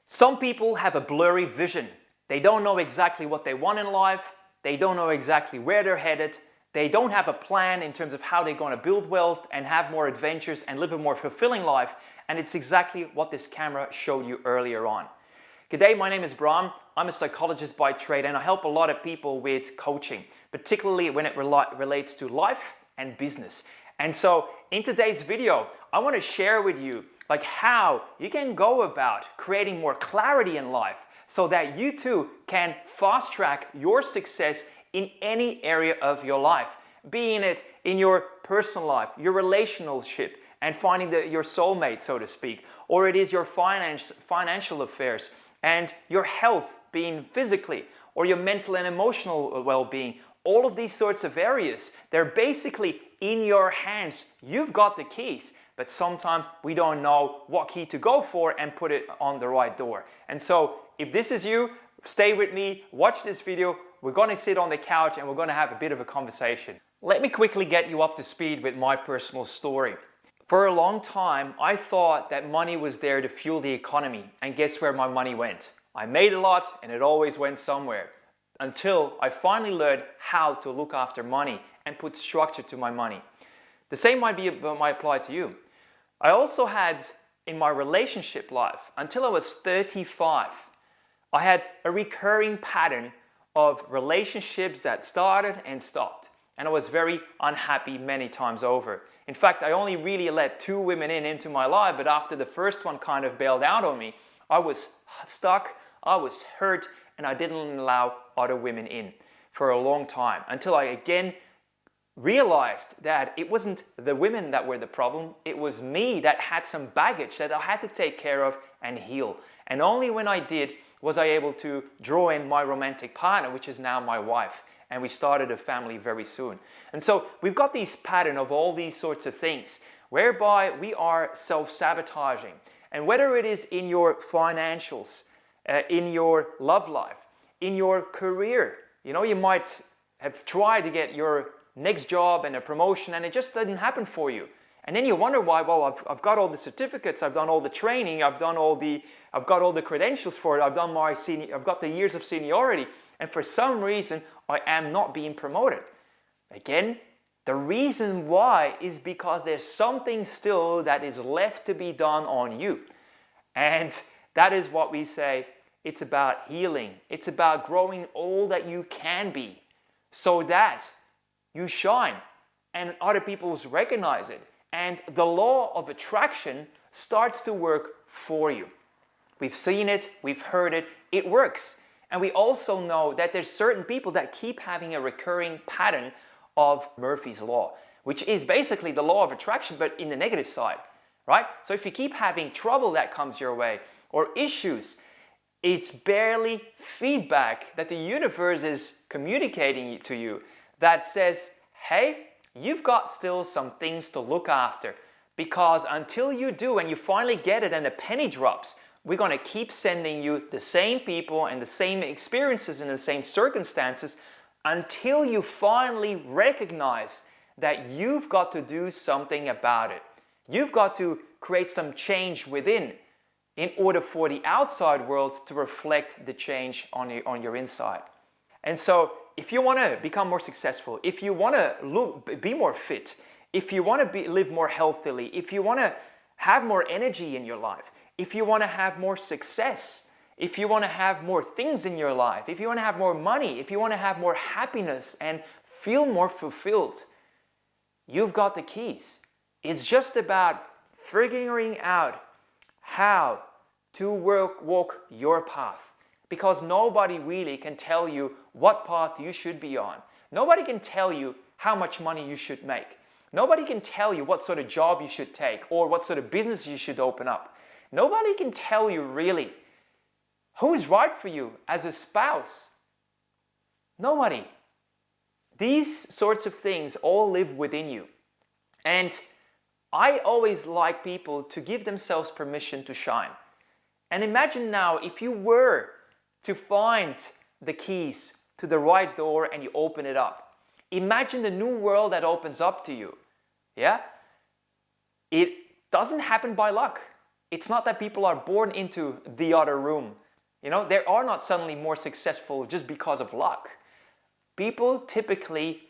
Some people have a blurry vision. They don't know exactly what they want in life. They don't know exactly where they're headed. They don't have a plan in terms of how they're going to build wealth and have more adventures and live a more fulfilling life. And it's exactly what this camera showed you earlier on. G'day, my name is Bram. I'm a psychologist by trade and I help a lot of people with coaching, particularly when it relates to life and business. And so in today's video, I want to share with you how you can go about creating more clarity in life so that you too can fast track your success in any area of your life, being it in your personal life, your relationship, and finding your soulmate, so to speak, or it is your financial affairs and your health, being physically, or your mental and emotional well-being. All of these sorts of areas, they're basically in your hands. You've got the keys, but sometimes we don't know what key to go for and put it on the right door. And so if this is you, stay with me, watch this video. We're going to sit on the couch and we're going to have a bit of a conversation. Let me quickly get you up to speed with my personal story. For a long time, I thought that money was there to fuel the economy, and guess where my money went? I made a lot and it always went somewhere, until I finally learned how to look after money and put structure to my money. The same might apply to you. I also had, in my relationship life, until I was 35, I had a recurring pattern of relationships that started and stopped. And I was very unhappy many times over. In fact, I only really let 2 women into my life, but after the first one kind of bailed out on me, I was stuck, I was hurt, and I didn't allow other women in for a long time, until I again realized that it wasn't the women that were the problem, it was me that had some baggage that I had to take care of and heal. And only when I did was I able to draw in my romantic partner, which is now my wife. And we started a family very soon. And so we've got this pattern of all these sorts of things whereby we are self-sabotaging. And whether it is in your financials, in your love life, in your career, you might have tried to get your next job and a promotion and it just didn't happen for you. And then you wonder why. Well, I've got all the certificates, I've done all the training, I've got all the credentials for it, I've got the years of seniority, and for some reason I am not being promoted. Again, the reason why is because there's something still that is left to be done on you. And that is what we say, it's about healing. It's about growing all that you can be so that you shine and other people recognize it. And the law of attraction starts to work for you. We've seen it, we've heard it, it works. And we also know that there's certain people that keep having a recurring pattern of Murphy's Law, which is basically the law of attraction, but in the negative side, right? So if you keep having trouble that comes your way or issues, it's barely feedback that the universe is communicating to you that says, hey, you've got still some things to look after, because until you do and you finally get it and the penny drops, we're going to keep sending you the same people and the same experiences and the same circumstances until you finally recognize that you've got to do something about it. You've got to create some change within in order for the outside world to reflect the change on your inside. And so if you want to become more successful, if you want to be more fit, if you want to live more healthily, if you want to have more energy in your life, if you want to have more success, if you want to have more things in your life, if you want to have more money, if you want to have more happiness and feel more fulfilled, you've got the keys. It's just about figuring out how to walk your path, because nobody really can tell you what path you should be on. Nobody can tell you how much money you should make. Nobody can tell you what sort of job you should take or what sort of business you should open up. Nobody can tell you really who's right for you as a spouse. Nobody. These sorts of things all live within you. And I always like people to give themselves permission to shine. And imagine now if you were to find the keys to the right door and you open it up. Imagine the new world that opens up to you. Yeah? It doesn't happen by luck. It's not that people are born into the other room. They are not suddenly more successful just because of luck. People typically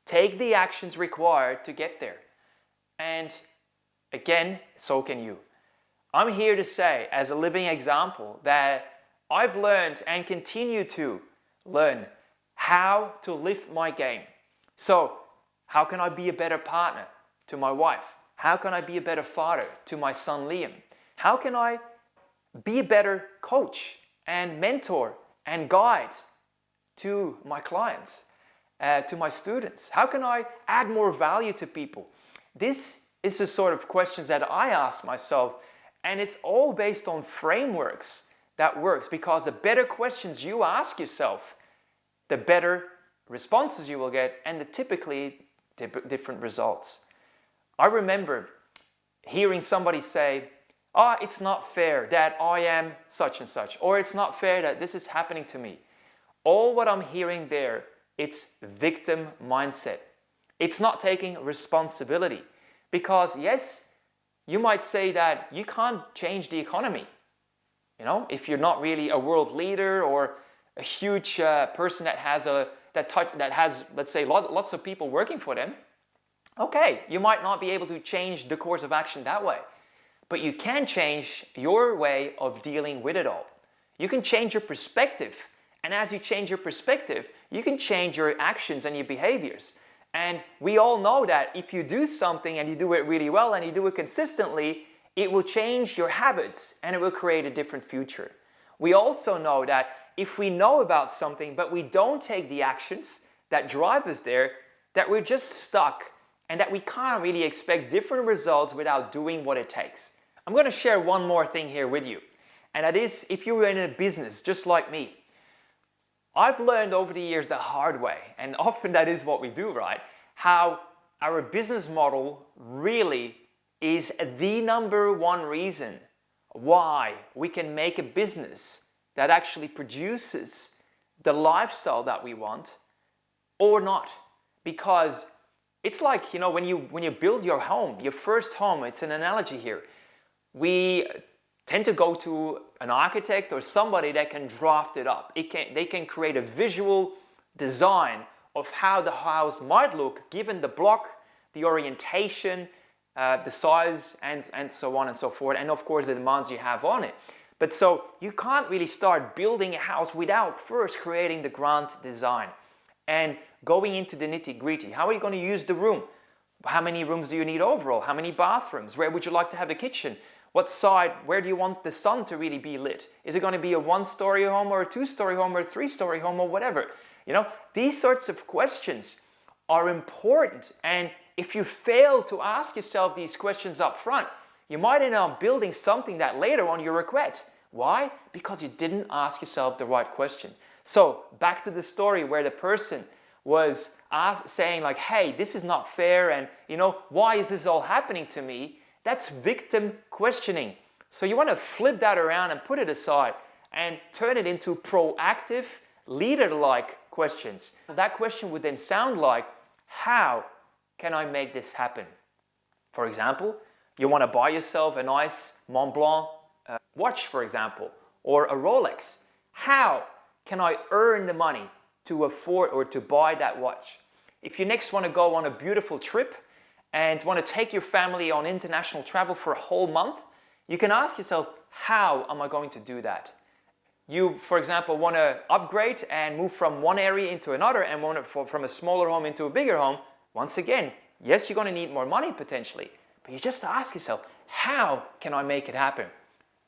take the actions required to get there. And again, so can you. I'm here to say, as a living example, that I've learned and continue to learn how to lift my game. So, how can I be a better partner to my wife? How can I be a better father to my son Liam? How can I be a better coach and mentor and guide to my clients, to my students? How can I add more value to people? This is the sort of questions that I ask myself, and it's all based on frameworks that works, because the better questions you ask yourself, the better responses you will get, and the typically different results. I remember hearing somebody say, it's not fair that I am such and such, or it's not fair that this is happening to me. All what I'm hearing there, it's victim mindset. It's not taking responsibility. Because yes, you might say that you can't change the economy. If you're not really a world leader or a huge person that has, let's say, lots of people working for them, okay, you might not be able to change the course of action that way. But you can change your way of dealing with it all. You can change your perspective. And as you change your perspective, you can change your actions and your behaviors. And we all know that if you do something and you do it really well and you do it consistently, it will change your habits and it will create a different future. We also know that if we know about something but we don't take the actions that drive us there, that we're just stuck and that we can't really expect different results without doing what it takes. I'm going to share one more thing here with you, and that is, if you're in a business just like me, I've learned over the years the hard way, and often that is what we do, right? How our business model really is the number one reason why we can make a business that actually produces the lifestyle that we want or not. Because it's like, when you build your home, your first home, it's an analogy here. We tend to go to an architect or somebody that can draft it up. They can create a visual design of how the house might look given the block, the orientation, the size, and so on and so forth, and of course the demands you have on it. But so you can't really start building a house without first creating the grand design and going into the nitty-gritty. How are you going to use the room? How many rooms do you need overall? How many bathrooms? Where would you like to have the kitchen? What side, where do you want the sun to really be lit? Is it going to be a one-story home or a two-story home or a three-story home or whatever? These sorts of questions are important. And if you fail to ask yourself these questions up front, you might end up building something that later on you regret. Why? Because you didn't ask yourself the right question. So back to the story where the person was saying like, hey, this is not fair, and why is this all happening to me? That's victim questioning. So you want to flip that around and put it aside and turn it into proactive, leader-like questions. That question would then sound like, how can I make this happen? For example, you want to buy yourself a nice Mont Blanc watch, for example, or a Rolex. How can I earn the money to afford or to buy that watch? If you next want to go on a beautiful trip and want to take your family on international travel for a whole month, you can ask yourself, how am I going to do that? You, for example, want to upgrade and move from one area into another and from a smaller home into a bigger home. Once again, yes, you're going to need more money potentially, but you just ask yourself, how can I make it happen?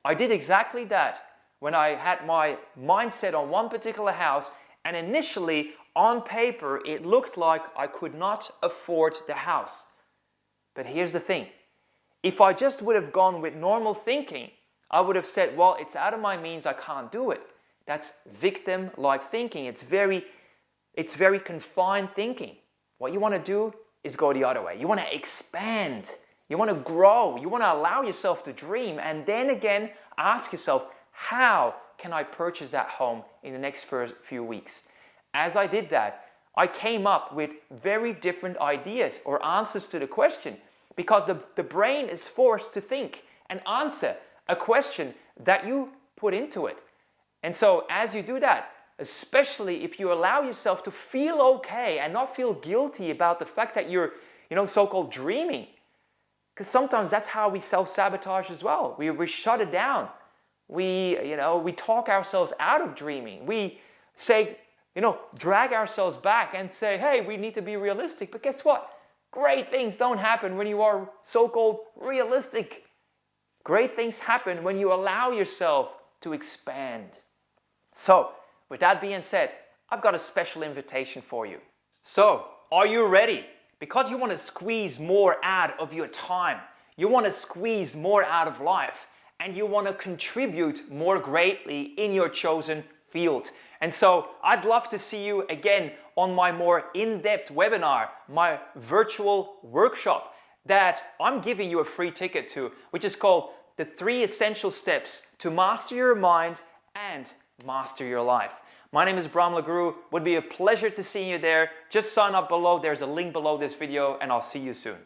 I did exactly that when I had my mindset on one particular house, and initially on paper it looked like I could not afford the house. But here's the thing, if I just would have gone with normal thinking, I would have said, well, it's out of my means, I can't do it. That's victim-like thinking. It's very confined thinking. What you want to do is go the other way. You want to expand. You want to grow. You want to allow yourself to dream. And then again, ask yourself, how can I purchase that home in the next few weeks? As I did that, I came up with very different ideas or answers to the question, because the brain is forced to think and answer a question that you put into it. And so as you do that, especially if you allow yourself to feel okay and not feel guilty about the fact that you're, so-called dreaming, because sometimes that's how we self-sabotage as well. We shut it down. We talk ourselves out of dreaming. We say, drag ourselves back and say, hey, we need to be realistic. But guess what? Great things don't happen when you are so-called realistic. Great things happen when you allow yourself to expand. So, with that being said, I've got a special invitation for you. So, are you ready? Because you want to squeeze more out of your time, you want to squeeze more out of life, and you want to contribute more greatly in your chosen field. And so I'd love to see you again on my more in-depth webinar, my virtual workshop that I'm giving you a free ticket to, which is called The 3 Essential Steps to Master Your Mind and Master Your Life. My name is Bram Lagrou. Would be a pleasure to see you there. Just sign up below. There's a link below this video, and I'll see you soon.